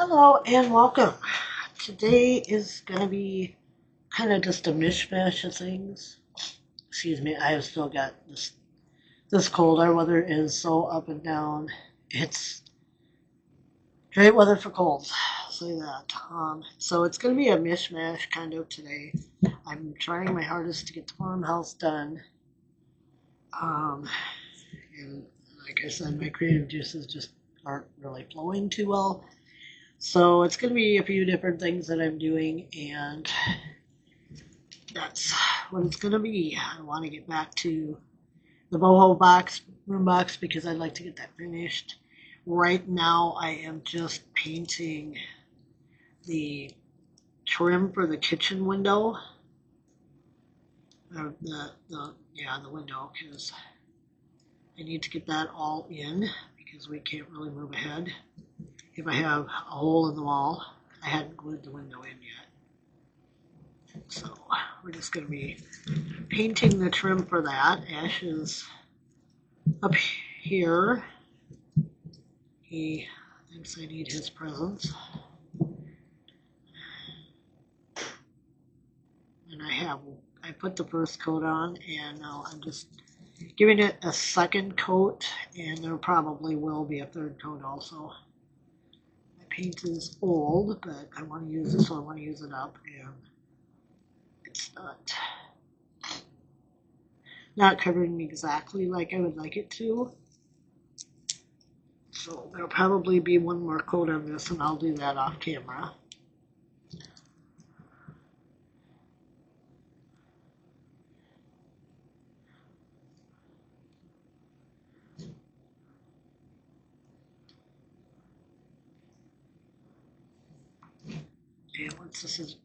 Hello and welcome. Today is going to be kind of just a mishmash of things. Excuse me, I have still got this cold. Our weather is so up and down. It's great weather for colds. I'll say that. So it's going to be a mishmash kind of today. I'm trying my hardest to get the farmhouse done. Um, and like I said, my creative juices just aren't really flowing too well. So it's going to be a few different things that I'm doing, and that's what it's going to be. I want to get back to the boho room box, because I'd like to get that finished. Right now, I am just painting the trim for the kitchen window. The window, because I need to get that all in because we can't really move ahead. If I have a hole in the wall, I hadn't glued the window in yet. So we're just going to be painting the trim for that. Ash is up here. He thinks I need his presence. And I put the first coat on, and now I'm just giving it a second coat, and there probably will be a third coat also. My paint is old, but I want to use it, so I want to use it up, and it's not covering exactly like I would like it to. So there'll probably be one more coat on this, and I'll do that off camera. And once this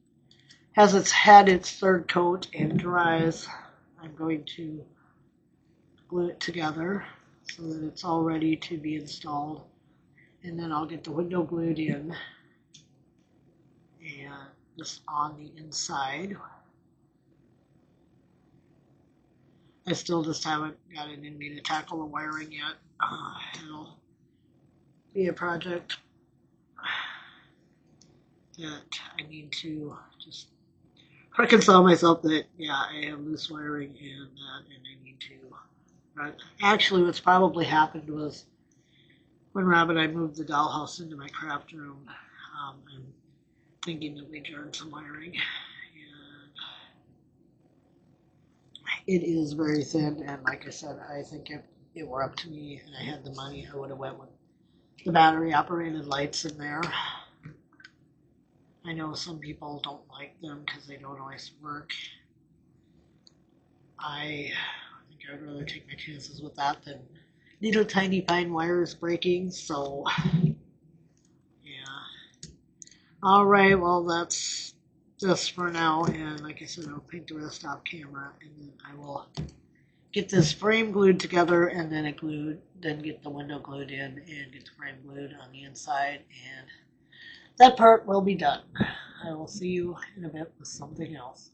has had its third coat and dries, I'm going to glue it together so that it's all ready to be installed. And then I'll get the window glued in, and just on the inside. I still just haven't got it in me to tackle the wiring yet. It'll be a project that I need to just reconcile myself that, yeah, I have loose wiring and I need to. Actually, what's probably happened was when Rob and I moved the dollhouse into my craft room, I'm thinking that we turned some wiring, and it is very thin. And like I said, I think if it were up to me and I had the money, I would have went with the battery operated lights in there. I know some people don't like them because they don't always work. I think I'd rather take my chances with that than little tiny fine wires breaking. So yeah. All right, well, that's just for now. And like I said, I'll paint the rest off camera, and then I will get this frame glued together, and then then get the window glued in and get the frame glued on the inside, and that part will be done. I will see you in a bit with something else.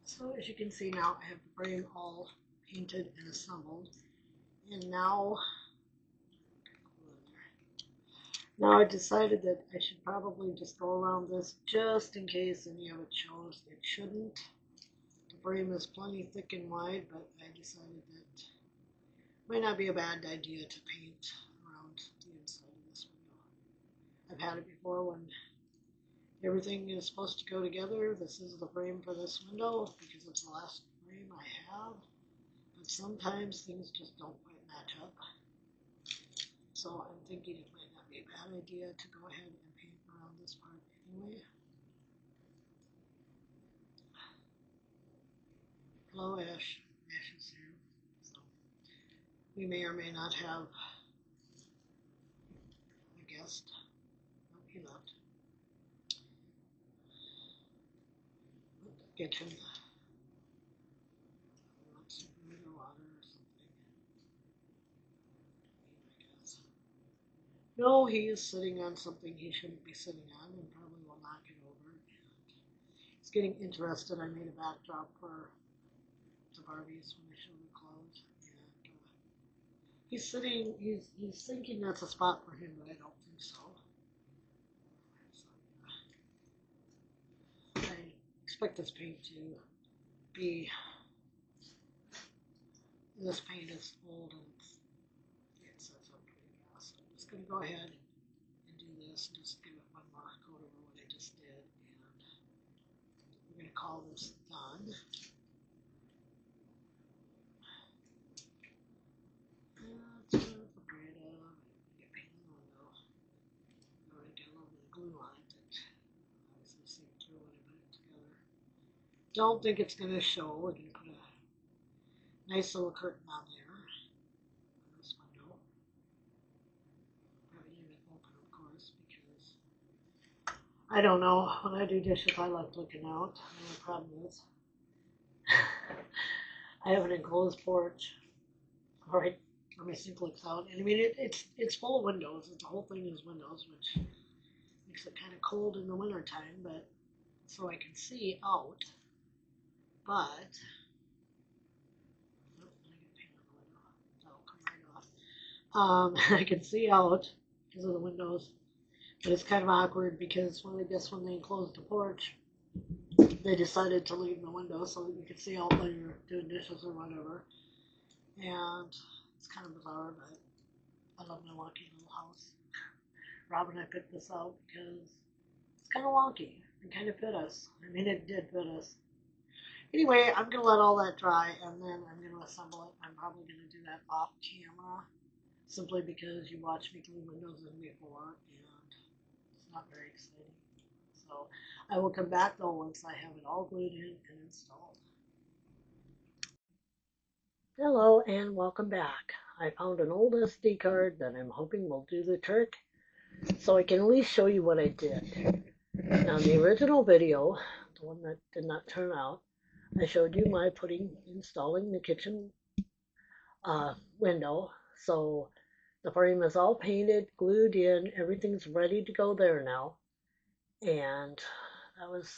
So as you can see now, I have the frame all painted and assembled, and now I decided that I should probably just go around this just in case any of it shows. It shouldn't. The frame is plenty thick and wide, but I decided that it might not be a bad idea to paint around the inside of this window. I've had it before when everything is supposed to go together. This is the frame for this window because it's the last frame I have. But sometimes things just don't quite match up. So I'm thinking it might not be a bad idea to go ahead and paint around this part anyway. Hello, Ash. Ash is here. So we may or may not have a guest. No, he left. The kitchen. Wants to brew the water or something. I guess. No, he is sitting on something he shouldn't be sitting on, and probably will knock it over. And he's getting interested. I made a backdrop for the Barbies when they show their clothes, and He's sitting, he's thinking that's a spot for him, but I don't think so. I expect this paint to be, this paint is old and it sets up pretty fast. So I'm just going to go ahead and do this and just give it one more coat over what I just did. And we're going to call this done. That's what I'm afraid of. Get paint on the window. I already got a little bit of glue on it that obviously seeped through when I put it together. Don't think it's going to show. We're going to put a nice little curtain on there. On this window. Probably leave it open, of course, because I don't know. When I do dishes, I like looking out. The only problem is I have an enclosed porch right where my sink looks out. And I mean, it's full of windows. The whole thing is windows, which makes it kind of cold in the wintertime, but so I can see out. But oh, I got paint on the window. That'll come right off. I can see out because of the windows, but it's kind of awkward because when they enclosed the porch, they decided to leave the window so that you could see out while you're doing dishes or whatever. And it's kind of bizarre, but I love my wonky little house. Rob and I picked this out because it's kind of wonky. It kind of fit us. I mean, it did fit us. Anyway, I'm going to let all that dry and then I'm going to assemble it. I'm probably going to do that off camera simply because you watched me glue windows in before and it's not very exciting. So I will come back though once I have it all glued in and installed. Hello and welcome back. I found an old SD card that I'm hoping will do the trick so I can at least show you what I did. Now the original video, the one that did not turn out, I showed you my installing the kitchen window. So the frame is all painted, glued in, everything's ready to go there now. And that was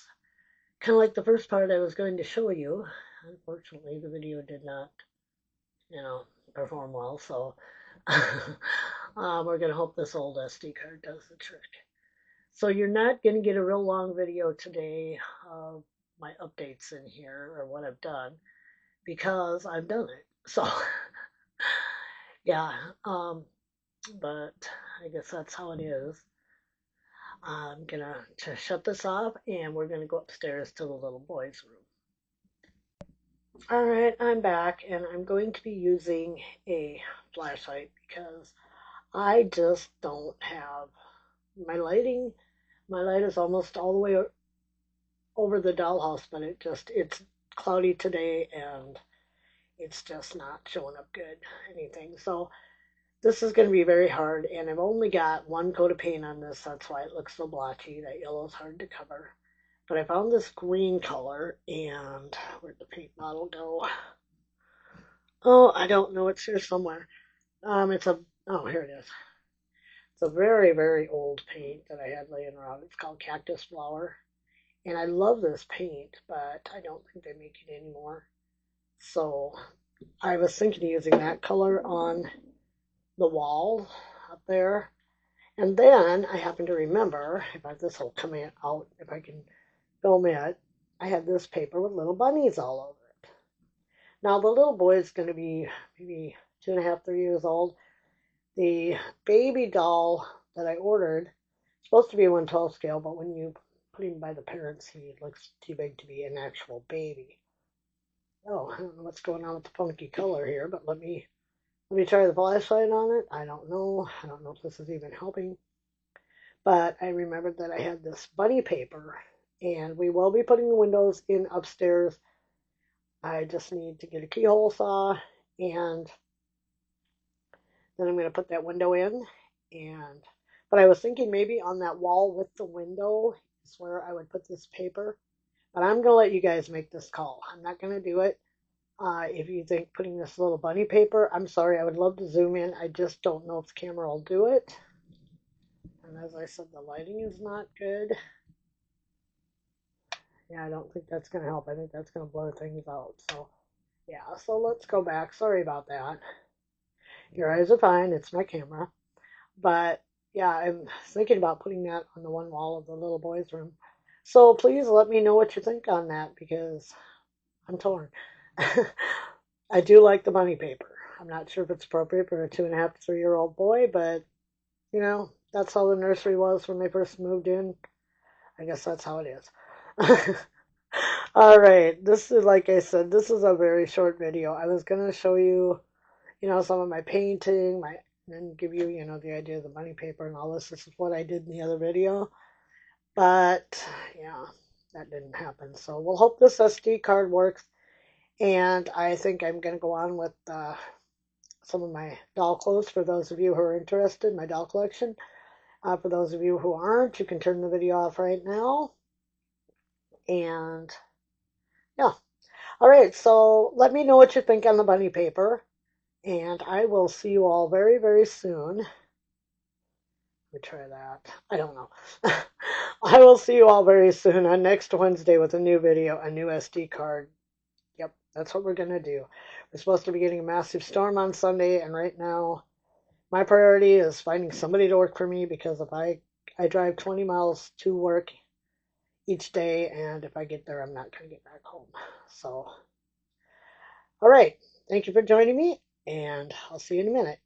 kind of like the first part I was going to show you. Unfortunately, the video did not, perform well. So we're going to hope this old SD card does the trick. So you're not going to get a real long video today of my updates in here or what I've done because I've done it. So yeah, but I guess that's how it is. I'm gonna shut this off and we're gonna go upstairs to the little boy's room. All right, I'm back and I'm going to be using a flashlight because I just don't have my lighting. My light is almost all the way over the dollhouse, but it's cloudy today and it's just not showing up good, anything. So this is going to be very hard, and I've only got one coat of paint on this. That's why it looks so blotchy. That yellow is hard to cover. But I found this green color, and where'd the paint bottle go? Oh, I don't know. It's here somewhere. Oh, here it is. It's a very, very old paint that I had laying around. It's called Cactus Flower. And I love this paint, but I don't think they make it anymore. So I was thinking of using that color on the wall up there. And then I happen to remember, this will come out if I can film it, I had this paper with little bunnies all over it. Now the little boy is going to be maybe 2.5, 3 years old. The baby doll that I ordered is supposed to be a 1/12 scale, but when you put him by the parents, he looks too big to be an actual baby. Oh, I don't know what's going on with the funky color here, but let me try the flashlight on it. I don't know. I don't know if this is even helping. But I remembered that I had this bunny paper, and we will be putting the windows in upstairs. I just need to get a keyhole saw, and then I'm going to put that window in. But I was thinking maybe on that wall with the window is where I would put this paper. But I'm going to let you guys make this call. I'm not going to do it. If you think putting this little bunny paper, I'm sorry, I would love to zoom in. I just don't know if the camera will do it. And as I said, the lighting is not good. Yeah, I don't think that's going to help. I think that's going to blur things out. So, yeah, so let's go back. Sorry about that. Your eyes are fine. It's my camera. But yeah, I'm thinking about putting that on the one wall of the little boy's room. So please let me know what you think on that because I'm torn. I do like the bunny paper. I'm not sure if it's appropriate for a 2.5 to 3 year old boy, but you know, that's how the nursery was when they first moved in. I guess that's how it is. All right, this is like I said, this is a very short video. I was gonna show you, some of my painting, and give you, the idea of the bunny paper and all this. This is what I did in the other video, but yeah, that didn't happen. So we'll hope this SD card works. And I think I'm gonna go on with some of my doll clothes for those of you who are interested in my doll collection. For those of you who aren't, you can turn the video off right now. And yeah. All right, so let me know what you think on the bunny paper. And I will see you all very, very soon. Let me try that. I don't know. I will see you all very soon on next Wednesday with a new video, a new SD card. Yep, that's what we're going to do. We're supposed to be getting a massive storm on Sunday, and right now my priority is finding somebody to work for me because if I drive 20 miles to work each day, and if I get there, I'm not going to get back home. So, all right. Thank you for joining me, and I'll see you in a minute.